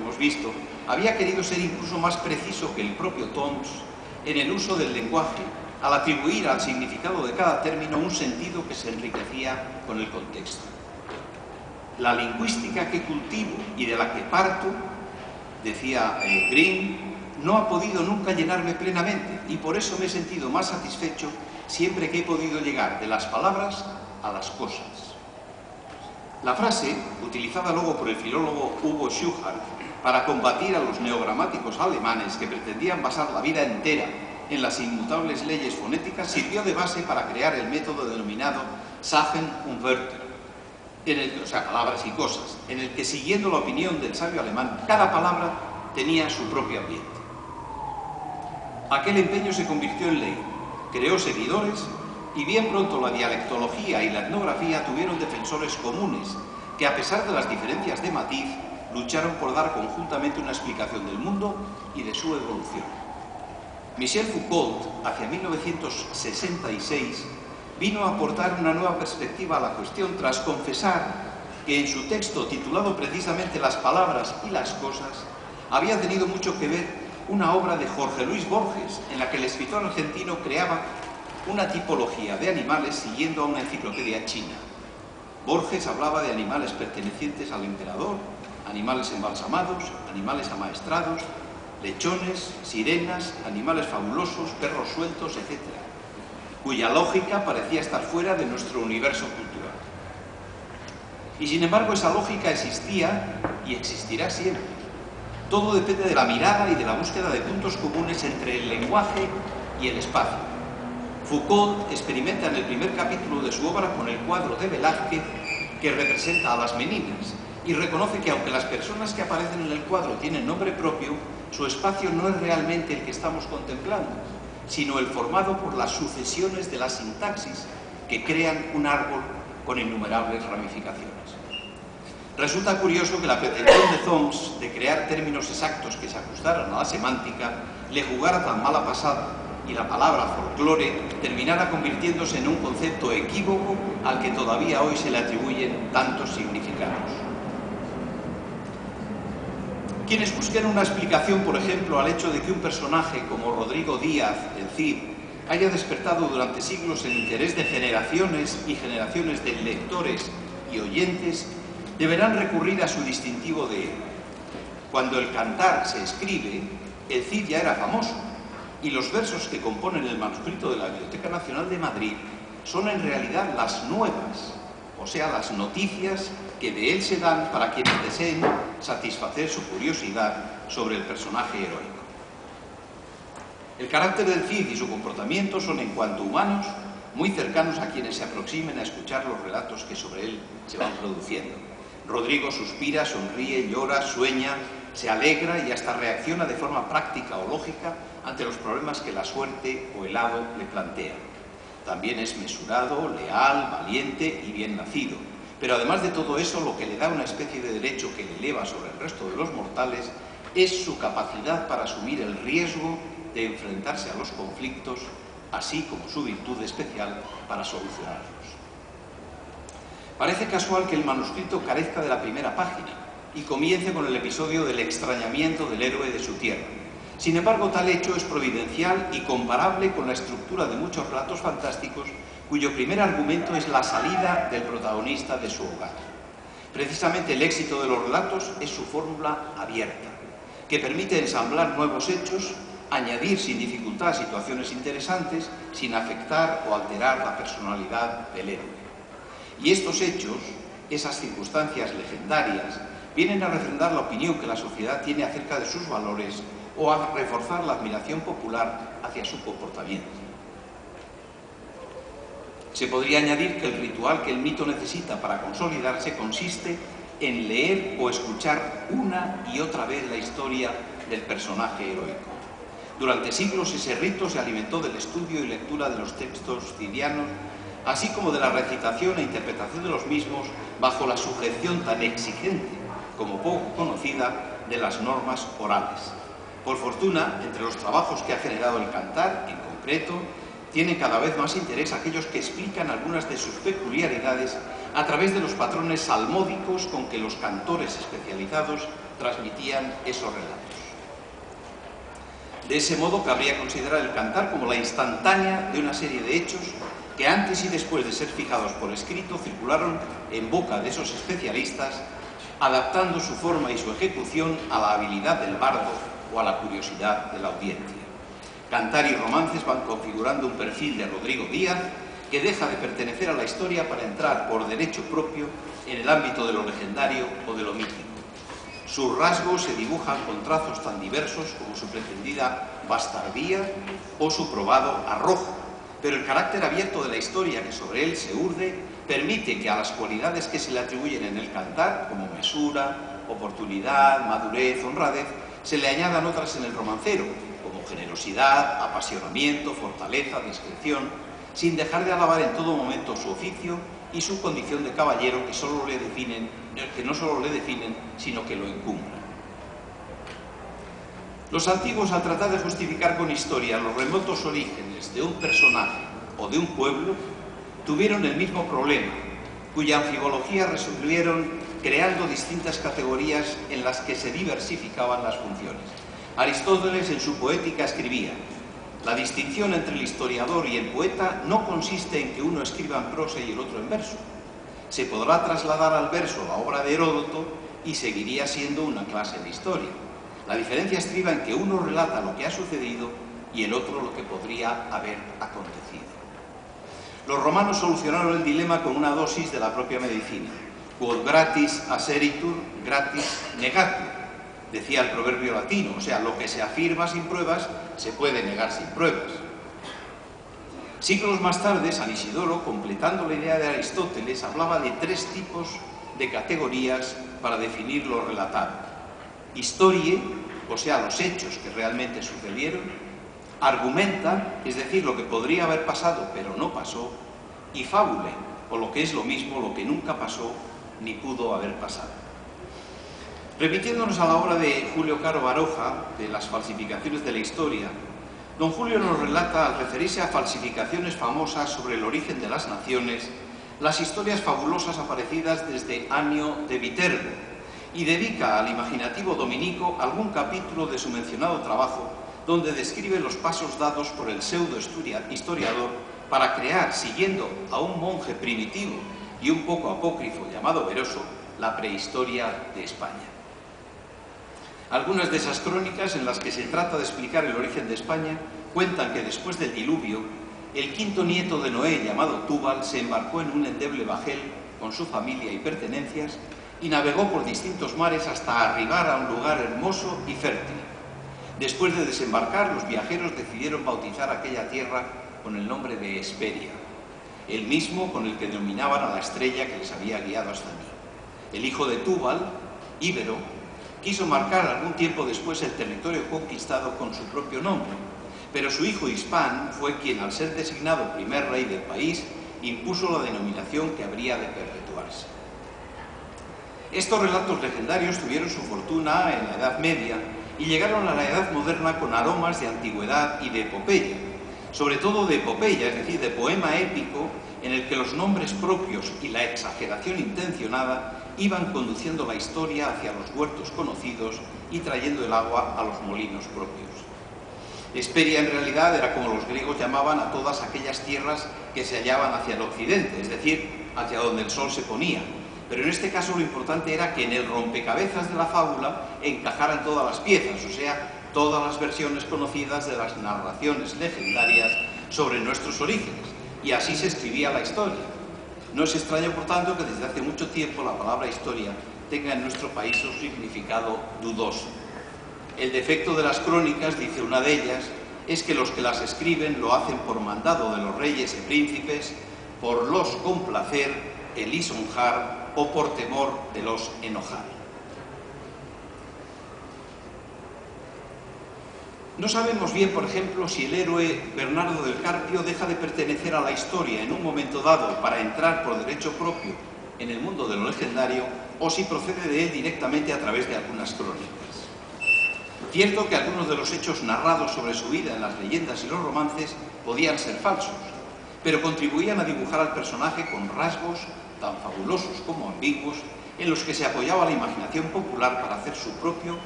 hemos visto, había querido ser incluso más preciso que el propio Thoms en el uso del lenguaje, al atribuir al significado de cada término un sentido que se enriquecía con el contexto. La lingüística que cultivo y de la que parto, decía Green, no ha podido nunca llenarme plenamente y por eso me he sentido más satisfecho siempre que he podido llegar de las palabras a las cosas. La frase, utilizada luego por el filólogo Hugo Schuchart para combatir a los neogramáticos alemanes que pretendían basar la vida entera en las inmutables leyes fonéticas, sirvió de base para crear el método denominado Sagen und Wörter, o sea, palabras y cosas, en el que, siguiendo la opinión del sabio alemán, cada palabra tenía su propio ambiente. Aquel empeño se convirtió en ley, creó seguidores y bien pronto la dialectología y la etnografía tuvieron defensores comunes que, a pesar de las diferencias de matiz, lucharon por dar conjuntamente una explicación del mundo y de su evolución. Michel Foucault, hacia 1966, vino a aportar una nueva perspectiva a la cuestión tras confesar que en su texto, titulado precisamente Las palabras y las cosas, había tenido mucho que ver una obra de Jorge Luis Borges, en la que el escritor argentino creaba una tipología de animales siguiendo a una enciclopedia china. Borges hablaba de animales pertenecientes al emperador, animales embalsamados, animales amaestrados, lechones, sirenas, animales fabulosos, perros sueltos, etc., cuya lógica parecía estar fuera de nuestro universo cultural. Y sin embargo esa lógica existía y existirá siempre. Todo depende de la mirada y de la búsqueda de puntos comunes entre el lenguaje y el espacio. Foucault experimenta en el primer capítulo de su obra con el cuadro de Velázquez que representa a las meninas y reconoce que aunque las personas que aparecen en el cuadro tienen nombre propio, su espacio no es realmente el que estamos contemplando, sino el formado por las sucesiones de la sintaxis que crean un árbol con innumerables ramificaciones. Resulta curioso que la pretensión de Thoms de crear términos exactos que se ajustaran a la semántica le jugara tan mala pasada y la palabra folclore terminara convirtiéndose en un concepto equívoco al que todavía hoy se le atribuyen tantos significados. Quienes busquen una explicación, por ejemplo, al hecho de que un personaje como Rodrigo Díaz, el Cid, haya despertado durante siglos el interés de generaciones y generaciones de lectores y oyentes, deberán recurrir a su distintivo de cuando el cantar se escribe, el Cid ya era famoso, y los versos que componen el manuscrito de la Biblioteca Nacional de Madrid son en realidad las nuevas, o sea, las noticias que de él se dan para quienes deseen satisfacer su curiosidad sobre el personaje heroico. El carácter del Cid y su comportamiento son, en cuanto humanos, muy cercanos a quienes se aproximen a escuchar los relatos que sobre él se van produciendo. Rodrigo suspira, sonríe, llora, sueña, se alegra y hasta reacciona de forma práctica o lógica ante los problemas que la suerte o el hado le plantea. También es mesurado, leal, valiente y bien nacido. Pero además de todo eso, lo que le da una especie de derecho que le eleva sobre el resto de los mortales es su capacidad para asumir el riesgo de enfrentarse a los conflictos, así como su virtud especial para solucionarlos. Parece casual que el manuscrito carezca de la primera página y comience con el episodio del extrañamiento del héroe de su tierra. Sin embargo, tal hecho es providencial y comparable con la estructura de muchos relatos fantásticos cuyo primer argumento es la salida del protagonista de su hogar. Precisamente el éxito de los relatos es su fórmula abierta, que permite ensamblar nuevos hechos, añadir sin dificultad situaciones interesantes, sin afectar o alterar la personalidad del héroe. Y estos hechos, esas circunstancias legendarias, vienen a refrendar la opinión que la sociedad tiene acerca de sus valores o a reforzar la admiración popular hacia su comportamiento. Se podría añadir que el ritual que el mito necesita para consolidarse consiste en leer o escuchar una y otra vez la historia del personaje heroico. Durante siglos ese rito se alimentó del estudio y lectura de los textos cidianos, así como de la recitación e interpretación de los mismos bajo la sujeción tan exigente como poco conocida de las normas orales. Por fortuna, entre los trabajos que ha generado el cantar, en concreto, tienen cada vez más interés aquellos que explican algunas de sus peculiaridades a través de los patrones salmódicos con que los cantores especializados transmitían esos relatos. De ese modo, cabría considerar el cantar como la instantánea de una serie de hechos que antes y después de ser fijados por escrito circularon en boca de esos especialistas, adaptando su forma y su ejecución a la habilidad del bardo o a la curiosidad de la audiencia. Cantar y romances van configurando un perfil de Rodrigo Díaz que deja de pertenecer a la historia para entrar por derecho propio en el ámbito de lo legendario o de lo mítico. Sus rasgos se dibujan con trazos tan diversos como su pretendida bastardía o su probado arrojo, pero el carácter abierto de la historia que sobre él se urde permite que a las cualidades que se le atribuyen en el cantar, como mesura, oportunidad, madurez, honradez, se le añadan otras en el romancero, como generosidad, apasionamiento, fortaleza, discreción, sin dejar de alabar en todo momento su oficio y su condición de caballero que no solo le definen, sino que lo encumbran. Los antiguos, al tratar de justificar con historia los remotos orígenes de un personaje o de un pueblo, tuvieron el mismo problema, cuya anfibología resolvieron creando distintas categorías en las que se diversificaban las funciones. Aristóteles en su Poética escribía: la distinción entre el historiador y el poeta no consiste en que uno escriba en prosa y el otro en verso. Se podrá trasladar al verso la obra de Heródoto y seguiría siendo una clase de historia. La diferencia estriba en que uno relata lo que ha sucedido y el otro lo que podría haber acontecido. Los romanos solucionaron el dilema con una dosis de la propia medicina. Quod gratis asseritur, gratis negatur, decía el proverbio latino, o sea, lo que se afirma sin pruebas se puede negar sin pruebas. Siglos más tarde, San Isidoro, completando la idea de Aristóteles, hablaba de tres tipos de categorías para definir lo relatado: historie, o sea, los hechos que realmente sucedieron; argumenta, es decir, lo que podría haber pasado pero no pasó; y fábule, o lo que es lo mismo, lo que nunca pasó ni pudo haber pasado. Remitiéndonos a la obra de Julio Caro Baroja, de las falsificaciones de la historia, don Julio nos relata, al referirse a falsificaciones famosas sobre el origen de las naciones, las historias fabulosas aparecidas desde Annio de Viterbo, y dedica al imaginativo dominico algún capítulo de su mencionado trabajo donde describe los pasos dados por el pseudo-historiador para crear, siguiendo a un monje primitivo y un poco apócrifo llamado Veroso, la prehistoria de España. Algunas de esas crónicas, en las que se trata de explicar el origen de España, cuentan que después del diluvio, el quinto nieto de Noé, llamado Túbal, se embarcó en un endeble bajel con su familia y pertenencias y navegó por distintos mares hasta arribar a un lugar hermoso y fértil. Después de desembarcar, los viajeros decidieron bautizar aquella tierra con el nombre de Hesperia, el mismo con el que denominaban a la estrella que les había guiado hasta allí. El hijo de Túbal, Íbero, quiso marcar algún tiempo después el territorio conquistado con su propio nombre, pero su hijo Hispán fue quien, al ser designado primer rey del país, impuso la denominación que habría de perpetuarse. Estos relatos legendarios tuvieron su fortuna en la Edad Media y llegaron a la Edad Moderna con aromas de antigüedad y de epopeya, sobre todo de epopeya, es decir, de poema épico en el que los nombres propios y la exageración intencionada iban conduciendo la historia hacia los huertos conocidos y trayendo el agua a los molinos propios. Hesperia en realidad era como los griegos llamaban a todas aquellas tierras que se hallaban hacia el occidente, es decir, hacia donde el sol se ponía. Pero en este caso lo importante era que en el rompecabezas de la fábula encajaran todas las piezas, o sea, todas las versiones conocidas de las narraciones legendarias sobre nuestros orígenes, y así se escribía la historia. No es extraño, por tanto, que desde hace mucho tiempo la palabra historia tenga en nuestro país un significado dudoso. El defecto de las crónicas, dice una de ellas, es que los que las escriben lo hacen por mandado de los reyes y príncipes, por los complacer, el lisonjar o por temor de los enojar. No sabemos bien, por ejemplo, si el héroe Bernardo del Carpio deja de pertenecer a la historia en un momento dado para entrar por derecho propio en el mundo de lo legendario, o si procede de él directamente a través de algunas crónicas. Cierto que algunos de los hechos narrados sobre su vida en las leyendas y los romances podían ser falsos, pero contribuían a dibujar al personaje con rasgos tan fabulosos como ambiguos en los que se apoyaba la imaginación popular para hacer su propio